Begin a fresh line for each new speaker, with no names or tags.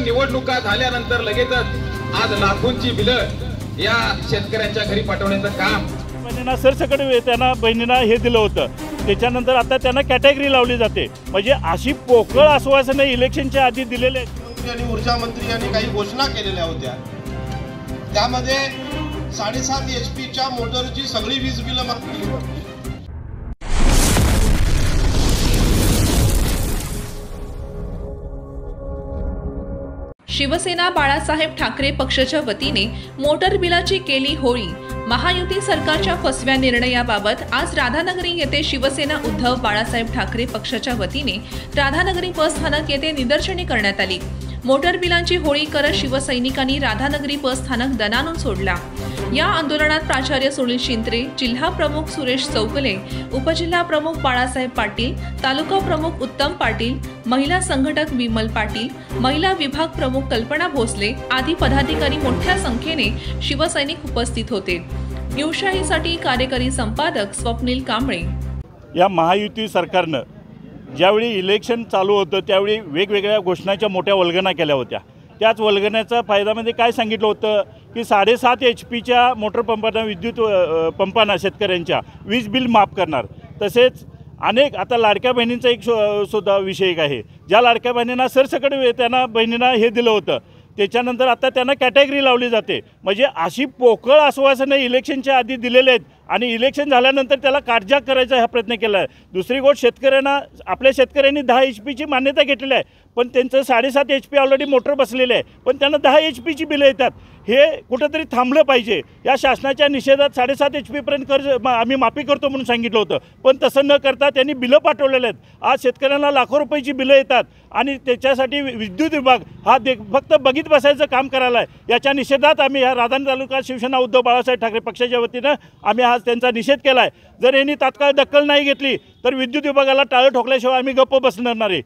पण निवडणुका झाल्यानंतर लगेचच आज लाखोंची बिलं या शेतकऱ्यांच्या घरी पाठवण्याचं काम
बहिणींना सरसकट त्यांना बहिणींना हे दिलं होतं, त्याच्यानंतर आता त्यांना कॅटेगरी लावली जाते। म्हणजे अशी पोकळ आश्वासनं इलेक्शनच्या आधी दिलेले आहेत।
मंत्री आणि ऊर्जा मंत्री यांनी काही घोषणा केलेल्या होत्या, त्यामध्ये 7.5 HP मोटरची सगळी वीज बिलं माफ केली होती।
शिवसेना बाळासाहेब ठाकरे पक्षाच्या वतीने मोटर बिलाची केली होळी। महायुती सरकारच्या फसव्या निर्णयाबाबत आज राधानगरी येथे शिवसेना उद्धव बाळासाहेब ठाकरे पक्षाच्या वतीने राधानगरी बस स्थानक येथे निदर्शने करण्यात आली। मोटर बिलांची होळी करत शिवसैनिकांनी राधानगरी बस स्थानक दणाणून सोडला। या आंदोलनात प्राचार्य सुनील शिंत्रे, जिल्हा प्रमुख सुरेश चौगले, उपजिल्हा प्रमुख बाळासाहेब पाटील, तालुका प्रमुख उत्तम पाटील, महिला संघटक विमल पाटील, महिला विभाग प्रमुख कल्पना भोसले आदी पदाधिकारी मोठ्या संख्येने शिवसैनिक उपस्थित होते। न्यूजशाहीसाठी कार्यकारी संपादक स्वप्नील कांबळे।
या महायुती सरकारनं ज्यावेळी इलेक्शन चालू होतं त्यावेळी वेगवेगळ्या घोषणाच्या मोठ्या वल्गना केल्या होत्या। त्याच वल्गनेचा फायद्यामध्ये काय सांगितलं होतं की 7.5 HPच्या मोटर पंपांना विद्युत पंपांना शेतकऱ्यांच्या वीज बिल माफ करणार। तसेच अनेक आता लाडक्या बहिणींचा एक सुद्धा विषय एक आहे, ज्या लाडक्या बहिणींना सरसकट त्यांना बहिणींना हे दिलं होतं, त्याच्यानंतर आता त्यांना कॅटेगरी लावली जाते। म्हणजे अशी पोकळ आश्वासनं इलेक्शनच्या आधी दिलेले आहेत आणि इलेक्शन झाल्यानंतर त्याला काटजाग करायचा हा प्रयत्न केला आहे। दुसरी गोष्ट, शेतकऱ्यांना आपल्या शेतकऱ्यांनी 10 HPची मान्यता घेतलेली आहे, पण त्यांचं 7.5 HP ऑलरेडी मोटर बसलेले आहे, पण त्यांना 10 HPची बिलं येतात। हे कुठंतरी थांबलं पाहिजे। या शासनाच्या निषेधात 7.5 HPपर्यंत कर्ज आम्ही माफी करतो म्हणून सांगितलं होतं, पण तसं न करता त्यांनी बिलं पाठवलेले आहेत। आज शेतकऱ्यांना लाखो रुपयाची बिलं येतात आणि त्याच्यासाठी विद्युत विभाग हा फक्त बघित बसायचं काम करायला आहे। याच्या निषेधात आम्ही ह्या राधानगरी तालुका शिवसेना उद्धव बाळासाहेब ठाकरे पक्षाच्या वतीनं आम्ही आज त्यांचा निषेध केला आहे। जर यांनी तात्काळ दखल नाही घेतली तर विद्युत विभागाला टाळं ठोकल्याशिवाय आम्ही गप्प बसणार नाही।